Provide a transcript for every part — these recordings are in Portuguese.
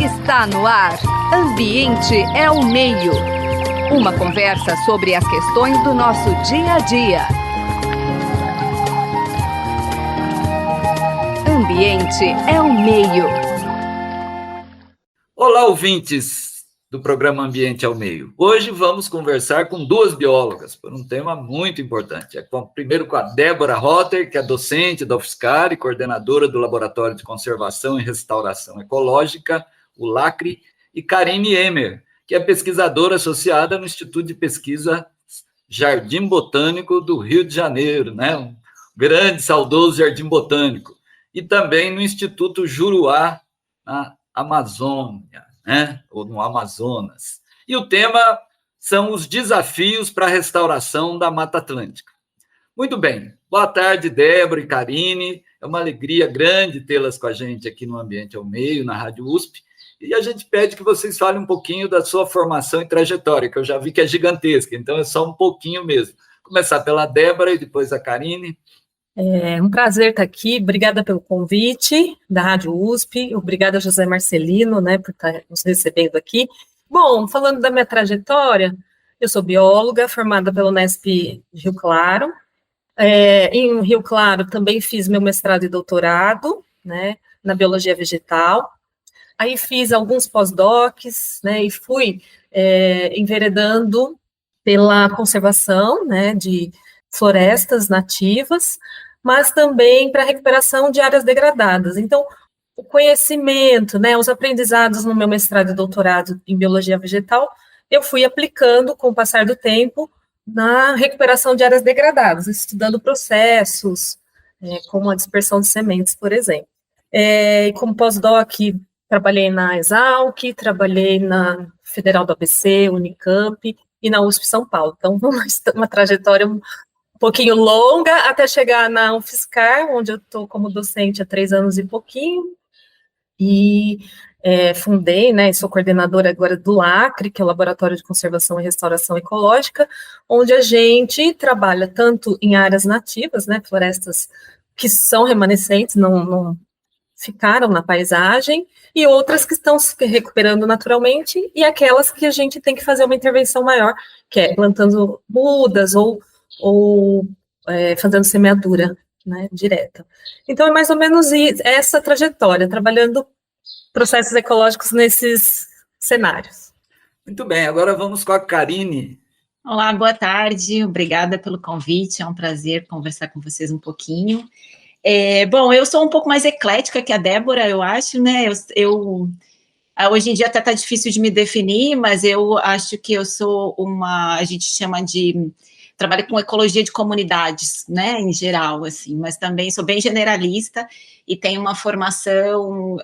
Está no ar. Ambiente é o meio. Uma conversa sobre as questões do nosso dia a dia. Ambiente é o meio. Olá, ouvintes do programa Ambiente ao Meio. Hoje vamos conversar com duas biólogas por um tema muito importante. Primeiro com a Débora Rotter, que é docente da UFSCar e coordenadora do Laboratório de Conservação e Restauração Ecológica, o LACRE, e Karine Emer, que é pesquisadora associada no Instituto de Pesquisa Jardim Botânico do Rio de Janeiro, né? Um grande, saudoso Jardim Botânico. E também no Instituto Juruá, na Amazônia, né? Ou no Amazonas. E o tema são os desafios para a restauração da Mata Atlântica. Muito bem. Boa tarde, Débora e Karine. É uma alegria grande tê-las com a gente aqui no Ambiente ao Meio, na Rádio USP. E a gente pede que vocês falem um pouquinho da sua formação e trajetória, que eu já vi que é gigantesca, então é só um pouquinho mesmo. Começar pela Débora e depois a Karine. É um prazer estar aqui, obrigada pelo convite da Rádio USP, obrigada José Marcelino, né, por estar nos recebendo aqui. Bom, falando da minha trajetória, eu sou bióloga, formada pela Unesp de Rio Claro. Em Rio Claro também fiz meu mestrado e doutorado, né, na biologia vegetal. Aí fiz alguns pós-docs, né, e fui enveredando pela conservação, né, de florestas nativas, mas também para a recuperação de áreas degradadas. Então, o conhecimento, né, os aprendizados no meu mestrado e doutorado em biologia vegetal, eu fui aplicando com o passar do tempo na recuperação de áreas degradadas, estudando processos, como a dispersão de sementes, por exemplo. Como pós-doc, trabalhei na Exalc, trabalhei na Federal do ABC, Unicamp e na USP São Paulo. Então, uma trajetória um pouquinho longa até chegar na UFSCar, onde eu estou como docente há 3 anos e pouquinho, e fundei, né, sou coordenadora agora do LACRE, que é o Laboratório de Conservação e Restauração Ecológica, onde a gente trabalha tanto em áreas nativas, né, florestas que são remanescentes, não ficaram na paisagem, e outras que estão se recuperando naturalmente, e aquelas que a gente tem que fazer uma intervenção maior, que é plantando mudas ou fazendo semeadura, né, direta. Então, é mais ou menos essa trajetória, trabalhando processos ecológicos nesses cenários. Muito bem, agora vamos com a Karine. Olá, boa tarde, obrigada pelo convite, é um prazer conversar com vocês um pouquinho. Bom, eu sou um pouco mais eclética que a Débora, eu acho, né, hoje em dia até está difícil de me definir, mas eu acho que eu sou a gente chama de, trabalho com ecologia de comunidades, né, em geral, assim, mas também sou bem generalista e tenho uma formação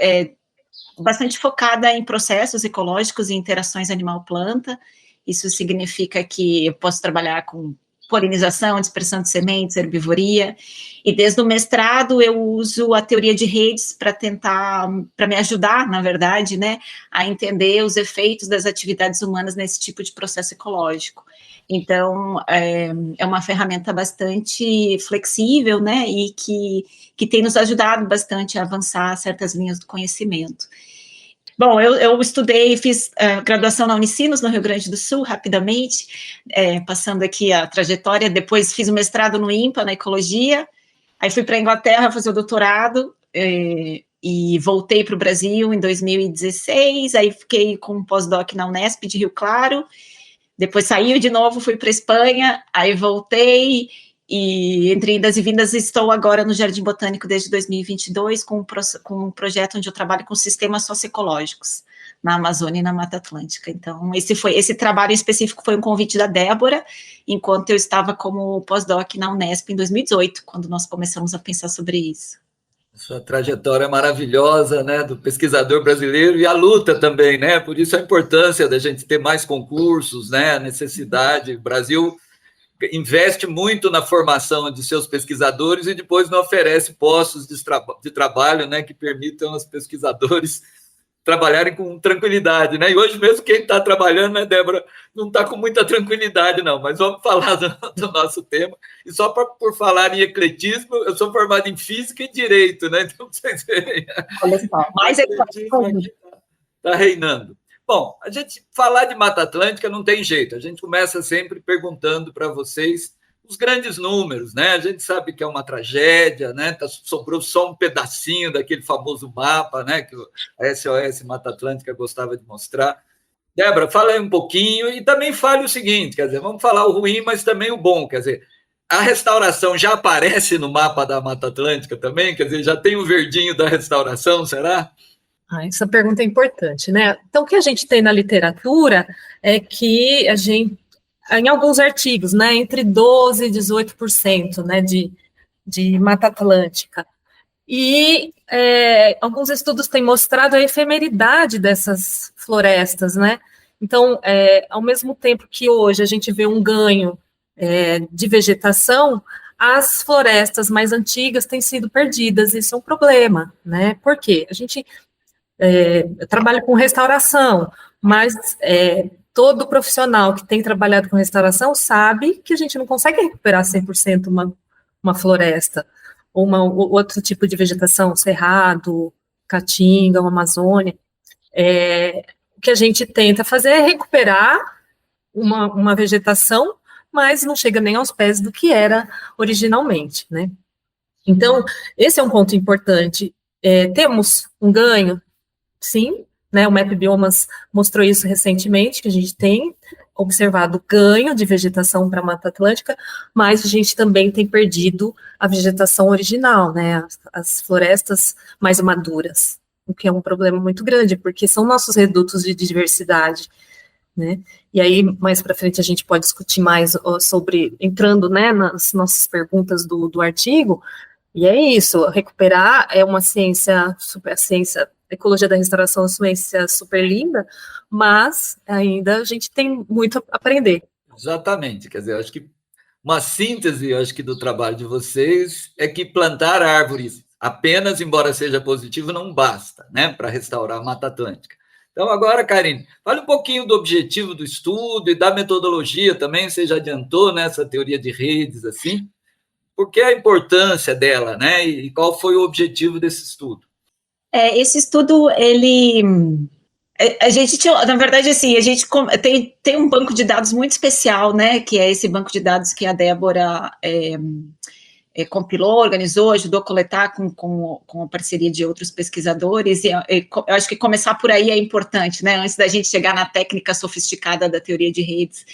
bastante focada em processos ecológicos e interações animal-planta. Isso significa que eu posso trabalhar com polinização, dispersão de sementes, herbivoria, e desde o mestrado eu uso a teoria de redes para me ajudar, na verdade, né, a entender os efeitos das atividades humanas nesse tipo de processo ecológico. Então, é uma ferramenta bastante flexível, né, e que tem nos ajudado bastante a avançar certas linhas do conhecimento. Bom, eu estudei, fiz graduação na Unicinos, no Rio Grande do Sul, rapidamente, passando aqui a trajetória, depois fiz o mestrado no INPA, na ecologia, aí fui para a Inglaterra fazer o doutorado, e voltei para o Brasil em 2016, aí fiquei com um pós-doc na Unesp de Rio Claro, depois saí de novo, fui para a Espanha, aí voltei, e entre indas e vindas estou agora no Jardim Botânico desde 2022 com um projeto onde eu trabalho com sistemas socioecológicos na Amazônia e na Mata Atlântica. Então, esse trabalho em específico foi um convite da Débora, enquanto eu estava como pós-doc na Unesp em 2018, quando nós começamos a pensar sobre isso. Sua trajetória maravilhosa, né, do pesquisador brasileiro e a luta também, né, por isso a importância da gente ter mais concursos, né, a necessidade, o Brasil investe muito na formação de seus pesquisadores e depois não oferece postos de trabalho, né, que permitam aos pesquisadores trabalharem com tranquilidade, né? E hoje mesmo quem está trabalhando, né, Débora, não está com muita tranquilidade, não, mas vamos falar do nosso tema. E só por falar em ecletismo, eu sou formado em Física e Direito, né? Então, vocês veem. Olha só, mais ecletismo aqui. Tá reinando. Bom, a gente falar de Mata Atlântica não tem jeito. A gente começa sempre perguntando para vocês os grandes números, né? A gente sabe que é uma tragédia, né? Sobrou só um pedacinho daquele famoso mapa, né? Que a SOS Mata Atlântica gostava de mostrar. Débora, fala aí um pouquinho e também fale o seguinte, quer dizer, vamos falar o ruim, mas também o bom, quer dizer, a restauração já aparece no mapa da Mata Atlântica também? Quer dizer, já tem o verdinho da restauração, será? Essa pergunta é importante, né? Então, o que a gente tem na literatura é que a gente, em alguns artigos, né, entre 12% e 18%, né, de Mata Atlântica. E alguns estudos têm mostrado a efemeridade dessas florestas, né? Então, ao mesmo tempo que hoje a gente vê um ganho de vegetação, as florestas mais antigas têm sido perdidas. Isso é um problema, né? Por quê? Eu trabalho com restauração, mas todo profissional que tem trabalhado com restauração sabe que a gente não consegue recuperar 100% uma floresta, ou outro tipo de vegetação, cerrado, caatinga, uma Amazônia. O que a gente tenta fazer é recuperar uma vegetação, mas não chega nem aos pés do que era originalmente, né? Então, esse é um ponto importante. Temos um ganho? Sim, né, o MAP Biomas mostrou isso recentemente, que a gente tem observado ganho de vegetação para a Mata Atlântica, mas a gente também tem perdido a vegetação original, né, as florestas mais maduras, o que é um problema muito grande, porque são nossos redutos de diversidade, né, e aí mais para frente a gente pode discutir mais sobre, entrando, né, nas nossas perguntas do artigo, e é isso, recuperar é uma ciência, a ecologia da restauração é uma ciência super linda, mas ainda a gente tem muito a aprender. Exatamente, quer dizer, acho que uma síntese, acho que do trabalho de vocês é que plantar árvores apenas, embora seja positivo, não basta, né, para restaurar a Mata Atlântica. Então, agora, Karine, fale um pouquinho do objetivo do estudo e da metodologia também, você já adiantou nessa teoria de redes, assim, por que a importância dela, né, e qual foi o objetivo desse estudo? Esse estudo, a gente tinha, na verdade, assim, a gente tem um banco de dados muito especial, né, que é esse banco de dados que a Débora compilou, organizou, ajudou a coletar com a parceria de outros pesquisadores, e eu acho que começar por aí é importante, né, antes da gente chegar na técnica sofisticada da teoria de redes.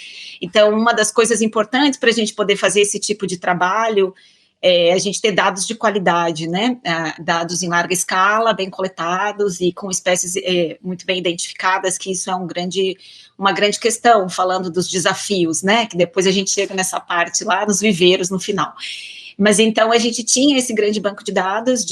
Então, uma das coisas importantes para a gente poder fazer esse tipo de trabalho a gente ter dados de qualidade, né, dados em larga escala, bem coletados e com espécies muito bem identificadas, que isso é uma grande questão, falando dos desafios, né, que depois a gente chega nessa parte lá, nos viveiros no final. Mas então a gente tinha esse grande banco de dados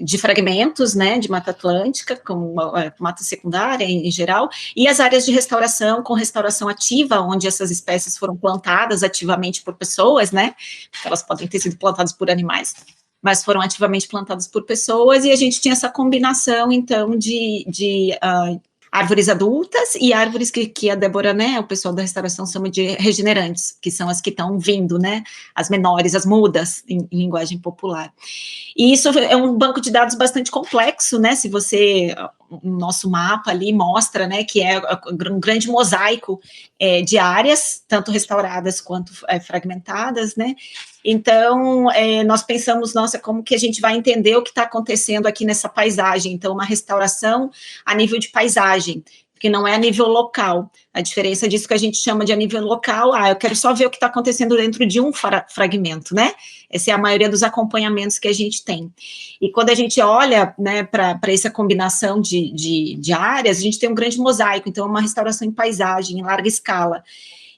de fragmentos, né, de Mata Atlântica, com mata secundária em geral, e as áreas de restauração, com restauração ativa, onde essas espécies foram plantadas ativamente por pessoas, né, porque elas podem ter sido plantadas por animais, mas foram ativamente plantadas por pessoas, e a gente tinha essa combinação, então, de árvores adultas e árvores que a Débora, né, o pessoal da restauração chama de regenerantes, que são as que estão vindo, né, as menores, as mudas, em linguagem popular. E isso é um banco de dados bastante complexo, né, se você, o nosso mapa ali mostra, né, que é um grande mosaico de áreas, tanto restauradas quanto fragmentadas, né. Então, nós pensamos, nossa, como que a gente vai entender o que está acontecendo aqui nessa paisagem? Então, uma restauração a nível de paisagem, porque não é a nível local. A diferença disso que a gente chama de a nível local, eu quero só ver o que está acontecendo dentro de um fragmento, né? Essa é a maioria dos acompanhamentos que a gente tem. E quando a gente olha, né, para essa combinação de áreas, a gente tem um grande mosaico, então, uma restauração em paisagem, em larga escala.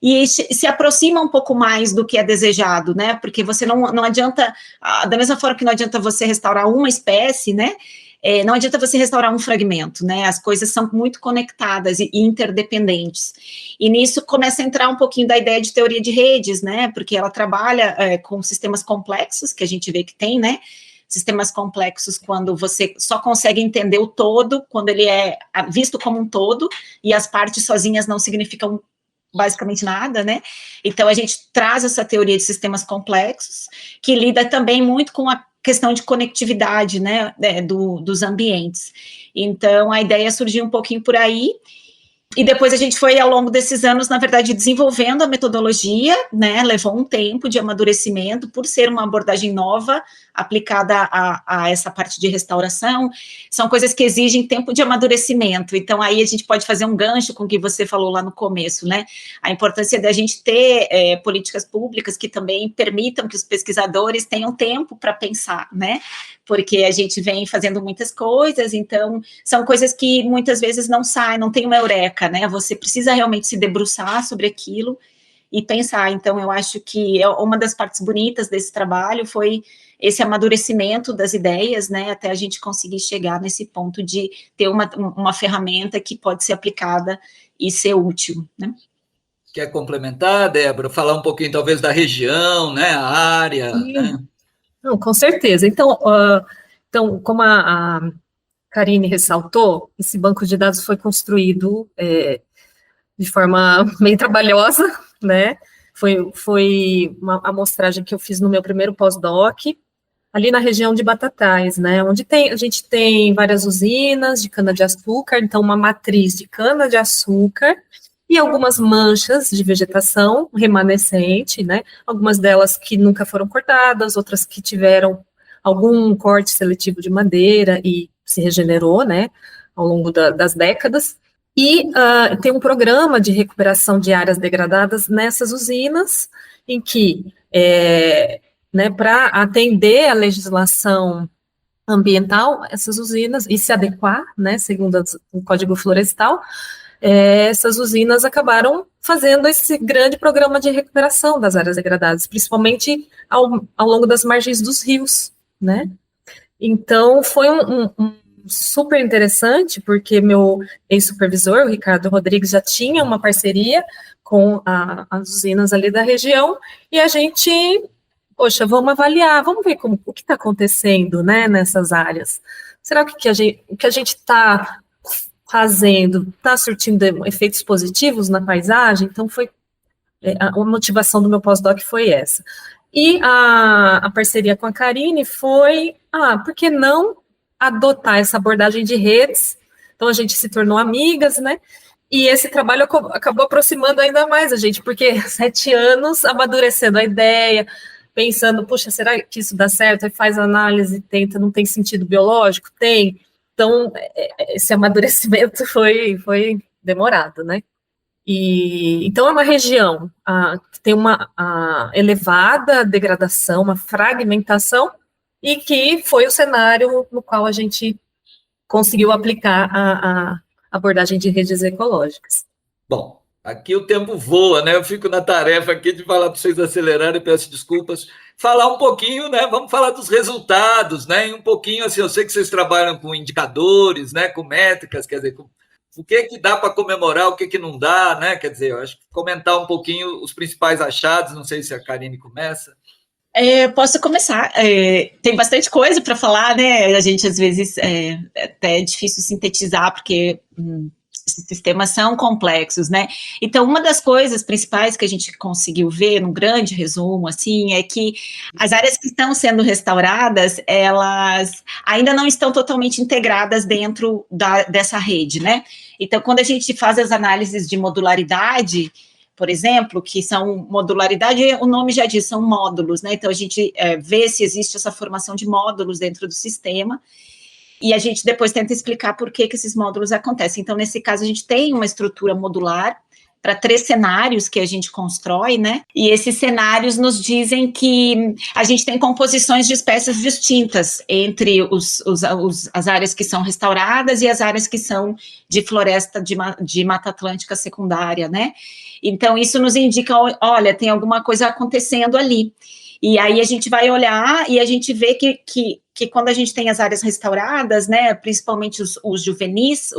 E se aproxima um pouco mais do que é desejado, né, porque você não adianta, da mesma forma que não adianta você restaurar uma espécie, né, não adianta você restaurar um fragmento, né, as coisas são muito conectadas e interdependentes, e nisso começa a entrar um pouquinho da ideia de teoria de redes, né, porque ela trabalha com sistemas complexos, que a gente vê que tem, né, sistemas complexos quando você só consegue entender o todo, quando ele é visto como um todo, e as partes sozinhas não significam basicamente nada, né? Então, a gente traz essa teoria de sistemas complexos, que lida também muito com questão de conectividade, né, dos ambientes. Então, a ideia surgiu um pouquinho por aí, e depois a gente foi, ao longo desses anos, na verdade, desenvolvendo a metodologia, né, levou um tempo de amadurecimento, por ser uma abordagem nova, aplicada a essa parte de restauração, são coisas que exigem tempo de amadurecimento, então aí a gente pode fazer um gancho com o que você falou lá no começo, né, a importância da gente ter políticas públicas que também permitam que os pesquisadores tenham tempo para pensar, né, porque a gente vem fazendo muitas coisas, então são coisas que muitas vezes não saem, não tem uma eureka, né, você precisa realmente se debruçar sobre aquilo e pensar. Então eu acho que uma das partes bonitas desse trabalho foi esse amadurecimento das ideias, né, até a gente conseguir chegar nesse ponto de ter uma ferramenta que pode ser aplicada e ser útil, né. Quer complementar, Débora? Falar um pouquinho, talvez, da região, né, a área, né? Não, com certeza. Então, como a Karine ressaltou, esse banco de dados foi construído de forma bem trabalhosa, né? Foi uma amostragem que eu fiz no meu primeiro pós-doc, ali na região de Batatais, né? Onde a gente tem várias usinas de cana-de-açúcar, então uma matriz de cana-de-açúcar e algumas manchas de vegetação remanescente, né? Algumas delas que nunca foram cortadas, outras que tiveram algum corte seletivo de madeira e se regenerou, né? Ao longo das décadas. E tem um programa de recuperação de áreas degradadas nessas usinas, em que, né, para atender a legislação ambiental, essas usinas, e se adequar, né, segundo o Código Florestal, essas usinas acabaram fazendo esse grande programa de recuperação das áreas degradadas, principalmente ao longo das margens dos rios, né? Então, foi um super interessante, porque meu ex-supervisor, o Ricardo Rodrigues, já tinha uma parceria com as usinas ali da região, e a gente, poxa, vamos avaliar, vamos ver o que está acontecendo, né, nessas áreas. Será que o que a gente está fazendo está surtindo efeitos positivos na paisagem? Então, a motivação do meu pós-doc foi essa. E a parceria com a Karine foi, por que não adotar essa abordagem de redes? Então, a gente se tornou amigas, né? E esse trabalho acabou aproximando ainda mais a gente, porque 7 anos amadurecendo a ideia, pensando, puxa, será que isso dá certo? Aí faz análise, tenta, não tem sentido biológico? Tem. Então, esse amadurecimento foi demorado, né? Então, é uma região que tem uma elevada degradação, uma fragmentação, e que foi o cenário no qual a gente conseguiu aplicar a abordagem de redes ecológicas. Bom, aqui o tempo voa, né? Eu fico na tarefa aqui de falar para vocês acelerarem, peço desculpas. Falar um pouquinho, né? Vamos falar dos resultados, né? E um pouquinho, assim, eu sei que vocês trabalham com indicadores, né? Com métricas, quer dizer, o que dá para comemorar, o que não dá, né? Quer dizer, eu acho que comentar um pouquinho os principais achados, não sei se a Karine começa. Posso começar. Tem bastante coisa para falar, né? A gente, às vezes, até é difícil sintetizar, porque esses sistemas são complexos, né? Então, uma das coisas principais que a gente conseguiu ver, num grande resumo, assim, é que as áreas que estão sendo restauradas, elas ainda não estão totalmente integradas dentro dessa rede, né? Então, quando a gente faz as análises de modularidade, por exemplo, que são modularidade, o nome já diz, são módulos, né? Então, a gente vê se existe essa formação de módulos dentro do sistema, e a gente depois tenta explicar por que esses módulos acontecem. Então, nesse caso, a gente tem uma estrutura modular para 3 cenários que a gente constrói, né? E esses cenários nos dizem que a gente tem composições de espécies distintas entre as áreas que são restauradas e as áreas que são de floresta de Mata Atlântica secundária, né? Então, isso nos indica, olha, tem alguma coisa acontecendo ali. E aí a gente vai olhar e a gente vê que quando a gente tem as áreas restauradas, né, principalmente os juvenis,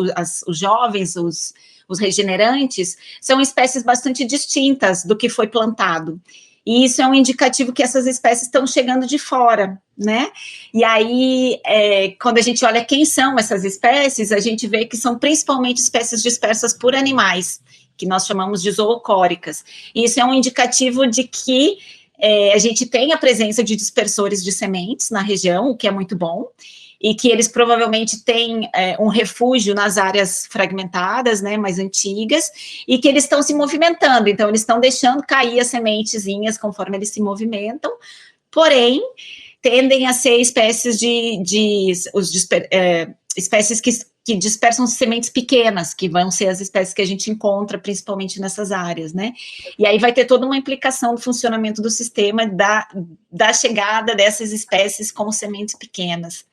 os jovens, os regenerantes, são espécies bastante distintas do que foi plantado. E isso é um indicativo que essas espécies estão chegando de fora, né? E aí, quando a gente olha quem são essas espécies, a gente vê que são principalmente espécies dispersas por animais, que nós chamamos de zoocóricas. E isso é um indicativo de que A gente tem a presença de dispersores de sementes na região, o que é muito bom, e que eles provavelmente têm um refúgio nas áreas fragmentadas, né, mais antigas, e que eles estão se movimentando, então eles estão deixando cair as sementezinhas conforme eles se movimentam, porém, tendem a ser espécies espécies que dispersam sementes pequenas, que vão ser as espécies que a gente encontra principalmente nessas áreas, né? E aí vai ter toda uma implicação do funcionamento do sistema da chegada dessas espécies como sementes pequenas.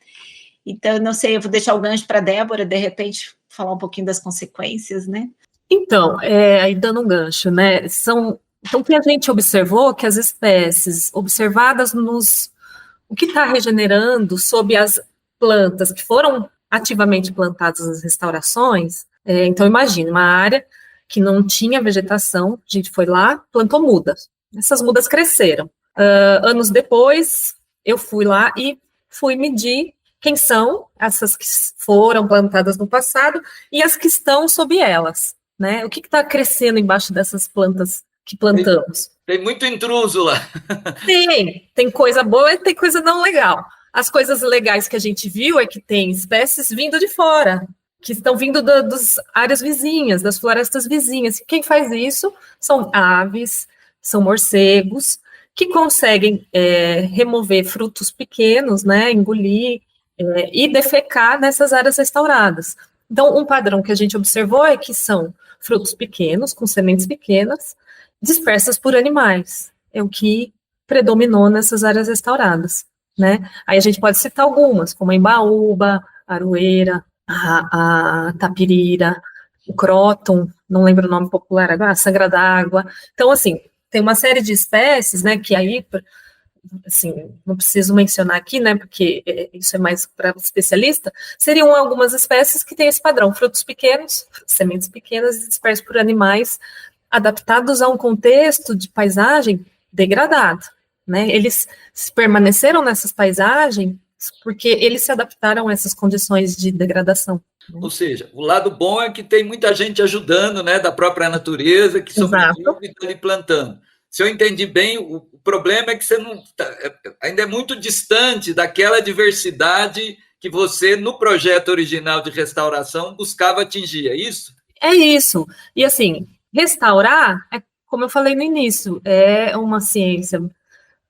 Então, não sei, eu vou deixar o gancho para a Débora, de repente, falar um pouquinho das consequências, né? Então, aí dando um gancho, né? Então, o que a gente observou, que as espécies observadas o que está regenerando sob as plantas que foram ativamente plantadas nas restaurações, então imagine, uma área que não tinha vegetação, a gente foi lá, plantou mudas. Essas mudas cresceram. Anos depois, eu fui lá e fui medir quem são essas que foram plantadas no passado e as que estão sob elas, né? O que está crescendo embaixo dessas plantas que plantamos? Tem muito intruso lá. Tem coisa boa e tem coisa não legal. As coisas legais que a gente viu é que tem espécies vindo de fora, que estão vindo das áreas vizinhas, das florestas vizinhas. Quem faz isso são aves, são morcegos, que conseguem remover frutos pequenos, né, engolir e defecar nessas áreas restauradas. Então, um padrão que a gente observou é que são frutos pequenos, com sementes pequenas, dispersas por animais. É o que predominou nessas áreas restauradas, né? Aí a gente pode citar algumas, como a embaúba, a aroeira, a tapirira, o cróton, não lembro o nome popular agora, a sangra d'água. Então, assim, tem uma série de espécies, né, que aí, assim, não preciso mencionar aqui, né, porque isso é mais para especialista, seriam algumas espécies que têm esse padrão, frutos pequenos, sementes pequenas e dispersos por animais, adaptados a um contexto de paisagem degradado, né? Eles permaneceram nessas paisagens porque eles se adaptaram a essas condições de degradação. Né? Ou seja, o lado bom é que tem muita gente ajudando, né, da própria natureza, que sobrevive e está ali plantando. Se eu entendi bem, o problema é que você não ainda é muito distante daquela diversidade que você, no projeto original de restauração, buscava atingir, é isso? É isso. E assim, restaurar, como eu falei no início, é uma ciência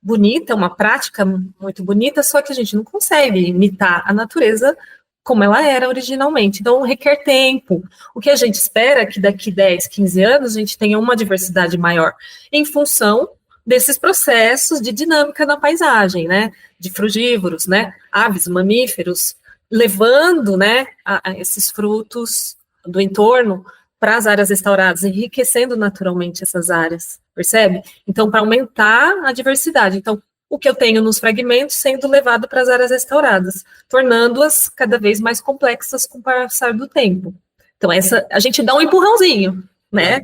bonita, uma prática muito bonita, só que a gente não consegue imitar a natureza como ela era originalmente. Então, requer tempo. O que a gente espera é que daqui 10, 15 anos a gente tenha uma diversidade maior em função desses processos de dinâmica na paisagem, né? De frugívoros, né? Aves, mamíferos, levando, né, a esses frutos do entorno para as áreas restauradas, enriquecendo naturalmente essas áreas, percebe? Então, para aumentar a diversidade. Então, o que eu tenho nos fragmentos sendo levado para as áreas restauradas, tornando-as cada vez mais complexas com o passar do tempo. Então, a gente dá um empurrãozinho, né?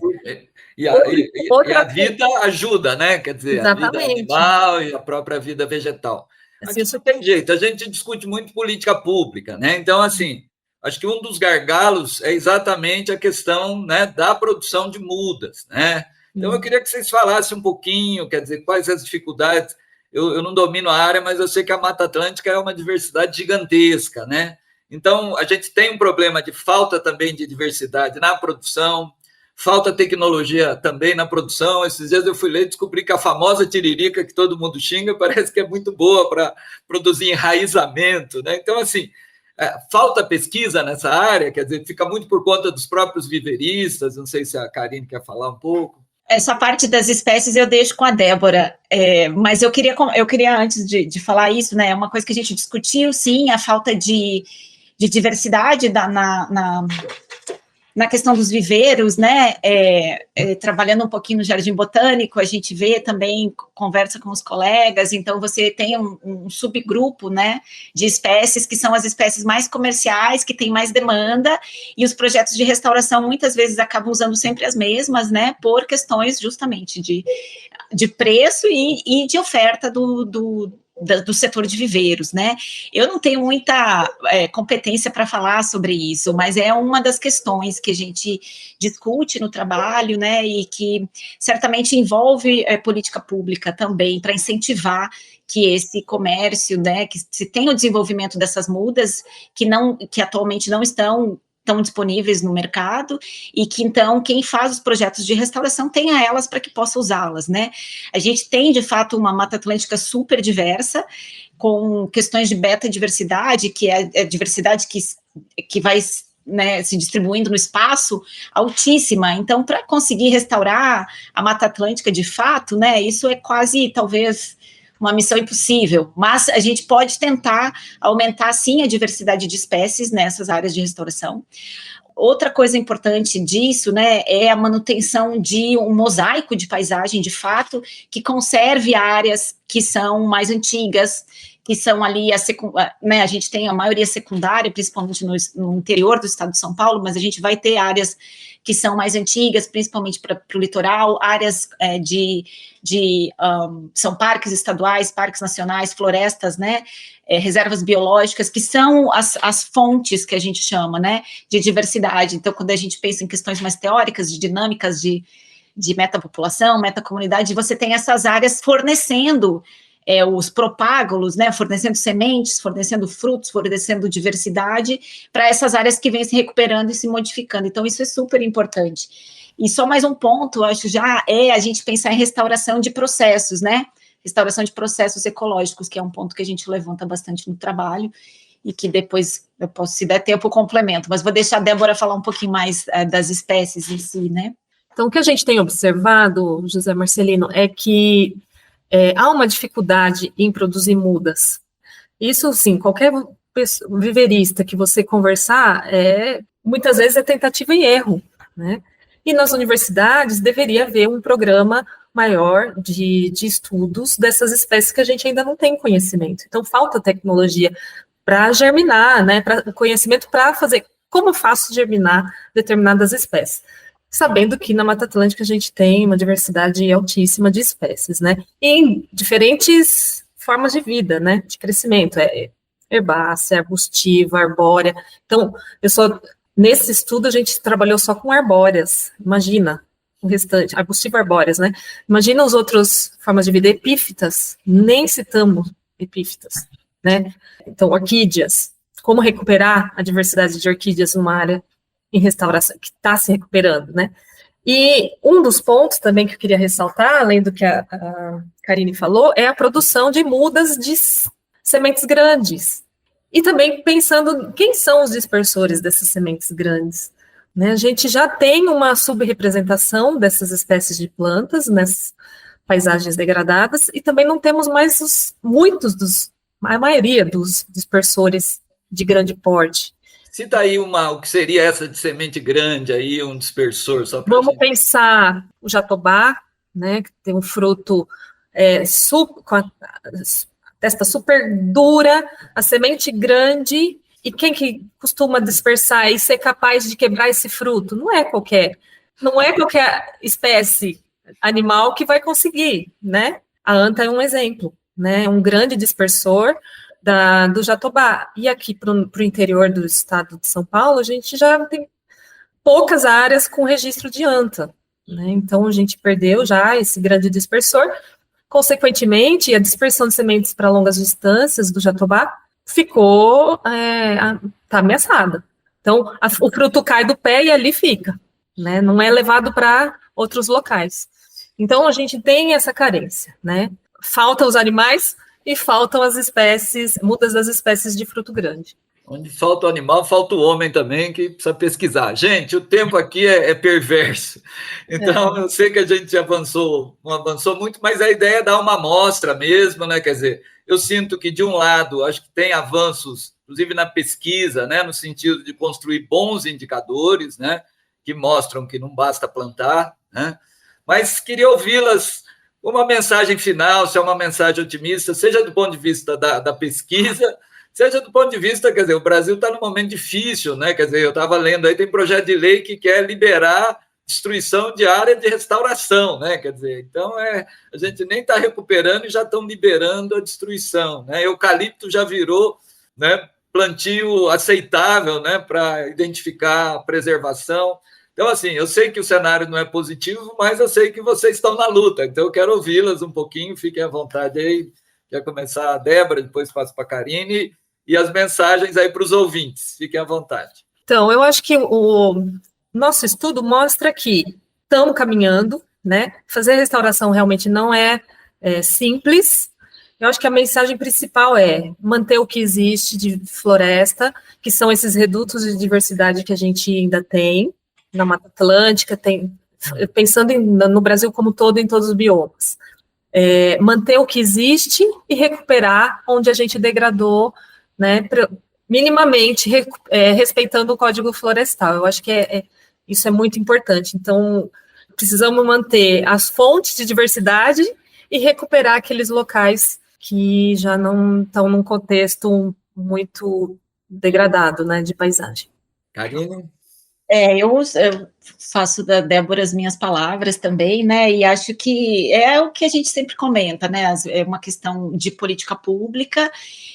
E a vida ajuda, né? Quer dizer, exatamente. A vida animal e a própria vida vegetal. Assim, isso tem jeito, a gente discute muito política pública, né? Então, assim, acho que um dos gargalos é exatamente a questão, né, da produção de mudas, né? Então, eu queria que vocês falassem um pouquinho, quer dizer, quais as dificuldades. Eu não domino a área, mas eu sei que a Mata Atlântica é uma diversidade gigantesca, né? Então, a gente tem um problema de falta também de diversidade na produção, falta tecnologia também na produção. Esses dias eu fui ler e descobri que a famosa tiririca, que todo mundo xinga, parece que é muito boa para produzir enraizamento, né? Então, assim, falta pesquisa nessa área, quer dizer, fica muito por conta dos próprios viveristas. Não sei se a Karine quer falar um pouco. Essa parte das espécies eu deixo com a Débora, mas eu queria antes de falar isso, né, uma coisa que a gente discutiu, sim, a falta de diversidade na questão dos viveiros, né, trabalhando um pouquinho no Jardim Botânico, a gente vê também, conversa com os colegas, então você tem um subgrupo, né, de espécies que são as espécies mais comerciais, que tem mais demanda, e os projetos de restauração muitas vezes acabam usando sempre as mesmas, né, por questões justamente de preço e de oferta do setor de viveiros, né? Eu não tenho muita competência para falar sobre isso, mas é uma das questões que a gente discute no trabalho, né? E que certamente envolve política pública também para incentivar que esse comércio, né? Que se tenha o desenvolvimento dessas mudas que atualmente não estão disponíveis no mercado, e que, então, quem faz os projetos de restauração tenha elas para que possa usá-las, né? A gente tem, de fato, uma Mata Atlântica super diversa, com questões de beta-diversidade, que é a diversidade que vai, né, se distribuindo no espaço, altíssima. Então, para conseguir restaurar a Mata Atlântica, de fato, né, isso é quase, talvez, uma missão impossível, mas a gente pode tentar aumentar, sim, a diversidade de espécies nessas áreas de restauração. Outra coisa importante disso, né, é a manutenção de um mosaico de paisagem, de fato, que conserve áreas que são mais antigas, que são ali, né, a gente tem a maioria secundária, principalmente no interior do estado de São Paulo, mas a gente vai ter áreas que são mais antigas, principalmente para o litoral, áreas são parques estaduais, parques nacionais, florestas, né, reservas biológicas, que são as fontes que a gente chama, né, de diversidade. Então, quando a gente pensa em questões mais teóricas, de dinâmicas de metapopulação, metacomunidade, você tem essas áreas fornecendo os propágulos, né, fornecendo sementes, fornecendo frutos, fornecendo diversidade para essas áreas que vêm se recuperando e se modificando. Então, isso é super importante. E só mais um ponto, acho, já é a gente pensar em restauração de processos, né, restauração de processos ecológicos, que é um ponto que a gente levanta bastante no trabalho, e que depois, eu posso, se der tempo, complemento, mas vou deixar a Débora falar um pouquinho mais das espécies em si, né. Então, o que a gente tem observado, José Marcelino, é que há uma dificuldade em produzir mudas. Isso, sim, qualquer viverista que você conversar, muitas vezes é tentativa e erro, né? E nas universidades deveria haver um programa maior de estudos dessas espécies que a gente ainda não tem conhecimento. Então, falta tecnologia para germinar, né? Conhecimento para fazer como eu faço germinar determinadas espécies. Sabendo que na Mata Atlântica a gente tem uma diversidade altíssima de espécies, né? Em diferentes formas de vida, né? De crescimento, herbácea, arbustiva, arbórea. Então, nesse estudo a gente trabalhou só com arbóreas, imagina o restante, arbustiva, arbóreas, né? Imagina as outras formas de vida, epífitas, nem citamos epífitas, né? Então, orquídeas, como recuperar a diversidade de orquídeas numa área em restauração, que está se recuperando, né? E um dos pontos também que eu queria ressaltar, além do que a Karine falou, é a produção de mudas de sementes grandes. E também pensando quem são os dispersores dessas sementes grandes, né? A gente já tem uma subrepresentação dessas espécies de plantas nas paisagens degradadas, e também não temos mais a maioria dos dispersores de grande porte. Cita aí o que seria essa de semente grande aí, um dispersor. Só Vamos pensar o jatobá, né, que tem um fruto com a testa super dura, a semente grande, e quem que costuma dispersar e ser capaz de quebrar esse fruto? Não é qualquer espécie animal que vai conseguir, né? A anta é um exemplo, né? Um grande dispersor do jatobá. E aqui para o interior do estado de São Paulo, a gente já tem poucas áreas com registro de anta, né? Então, a gente perdeu já esse grande dispersor. Consequentemente, a dispersão de sementes para longas distâncias do jatobá está ameaçada. Então, o fruto cai do pé e ali fica, né? Não é levado para outros locais. Então, a gente tem essa carência, né? Faltam os animais e faltam as espécies, mudas das espécies de fruto grande. Onde falta o animal, falta o homem também, que precisa pesquisar. Gente, o tempo aqui é perverso. Então, eu sei que a gente avançou muito, mas a ideia é dar uma amostra mesmo, né? Quer dizer, eu sinto que, de um lado, acho que tem avanços, inclusive na pesquisa, né? No sentido de construir bons indicadores, né? Que mostram que não basta plantar, né? Mas queria ouvi-las uma mensagem final, se é uma mensagem otimista, seja do ponto de vista da pesquisa, seja do ponto de vista, quer dizer, o Brasil está num momento difícil, né? Quer dizer, eu estava lendo aí, tem projeto de lei que quer liberar destruição de área de restauração, né? Quer dizer, então a gente nem está recuperando e já estão liberando a destruição, né? Eucalipto já virou, né, plantio aceitável, né, para identificar a preservação. Então, assim, eu sei que o cenário não é positivo, mas eu sei que vocês estão na luta, então eu quero ouvi-las um pouquinho, fiquem à vontade aí. Quer começar a Débora, depois passo para a Karine, e as mensagens aí para os ouvintes, fiquem à vontade. Então, eu acho que o nosso estudo mostra que estamos caminhando, né? Fazer restauração realmente não é simples. Eu acho que a mensagem principal é manter o que existe de floresta, que são esses redutos de diversidade que a gente ainda tem na Mata Atlântica, pensando no Brasil como todo, em todos os biomas. Manter o que existe e recuperar onde a gente degradou, né? Minimamente respeitando o Código Florestal. Eu acho que isso é muito importante. Então, precisamos manter as fontes de diversidade e recuperar aqueles locais que já não estão num contexto muito degradado, né, de paisagem. Karine? Eu faço da Débora as minhas palavras também, né, e acho que é o que a gente sempre comenta, né, é uma questão de política pública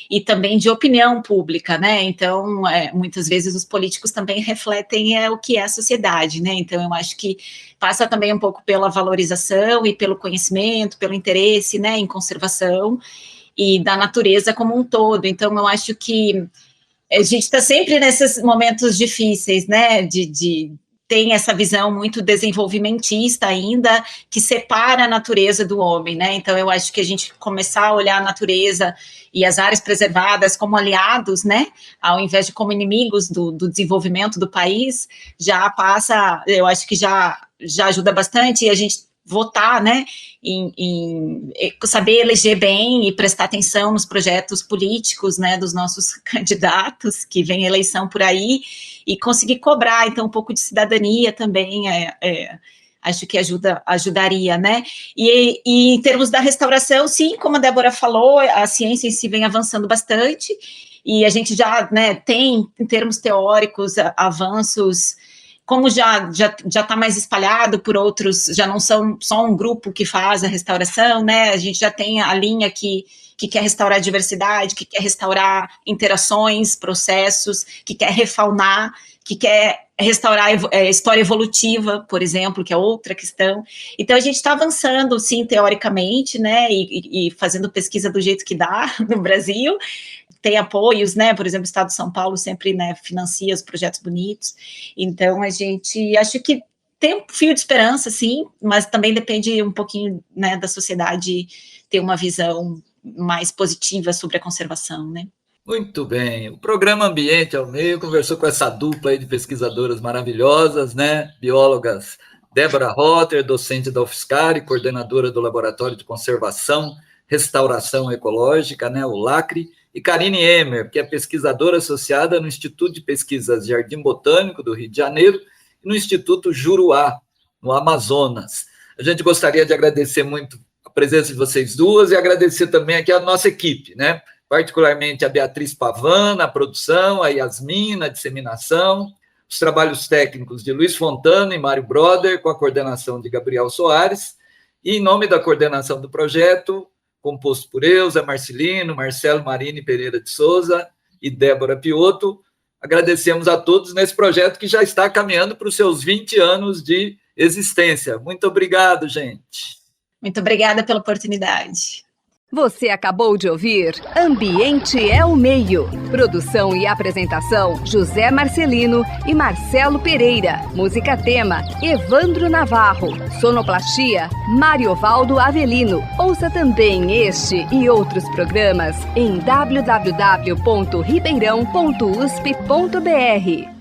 e também de opinião pública, né, então, muitas vezes os políticos também refletem o que é a sociedade, né, então eu acho que passa também um pouco pela valorização e pelo conhecimento, pelo interesse, né, em conservação e da natureza como um todo, então eu acho que a gente está sempre nesses momentos difíceis, né, tem essa visão muito desenvolvimentista ainda, que separa a natureza do homem, né, então eu acho que a gente começar a olhar a natureza e as áreas preservadas como aliados, né, ao invés de como inimigos do desenvolvimento do país, já passa, eu acho que já ajuda bastante, e a gente votar, né, em saber eleger bem e prestar atenção nos projetos políticos, né, dos nossos candidatos, que vem eleição por aí, e conseguir cobrar, então, um pouco de cidadania também, acho que ajudaria, né, e em termos da restauração, sim, como a Débora falou, a ciência em si vem avançando bastante, e a gente já, né, tem, em termos teóricos, avanços, como já está mais espalhado por outros, já não são só um grupo que faz a restauração, né, a gente já tem a linha que quer restaurar a diversidade, que quer restaurar interações, processos, que quer refaunar, que quer restaurar a história evolutiva, por exemplo, que é outra questão. Então, a gente está avançando, sim, teoricamente, né, e fazendo pesquisa do jeito que dá no Brasil. Tem apoios, né, por exemplo, o Estado de São Paulo sempre, né, financia os projetos bonitos, então a gente, acho que tem um fio de esperança, sim, mas também depende um pouquinho, né, da sociedade ter uma visão mais positiva sobre a conservação, né. Muito bem, o programa Ambiente ao Meio conversou com essa dupla aí de pesquisadoras maravilhosas, né, biólogas Débora Rotter, docente da UFSCar e coordenadora do Laboratório de Conservação, Restauração Ecológica, né, o LACRE, e Karine Emer, que é pesquisadora associada no Instituto de Pesquisas Jardim Botânico do Rio de Janeiro e no Instituto Juruá, no Amazonas. A gente gostaria de agradecer muito a presença de vocês duas e agradecer também aqui a nossa equipe, né? Particularmente a Beatriz Pavan na produção, a Yasmin na disseminação, os trabalhos técnicos de Luiz Fontana e Mário Broder, com a coordenação de Gabriel Soares, e em nome da coordenação do projeto, composto por eu, Zé Marcelino, Marcelo Marini Pereira de Souza e Débora Piotto. Agradecemos a todos nesse projeto que já está caminhando para os seus 20 anos de existência. Muito obrigado, gente. Muito obrigada pela oportunidade. Você acabou de ouvir Ambiente é o Meio. Produção e apresentação, José Marcelino e Marcelo Pereira. Música tema, Evandro Navarro. Sonoplastia, Mariovaldo Avelino. Ouça também este e outros programas em www.ribeirão.usp.br.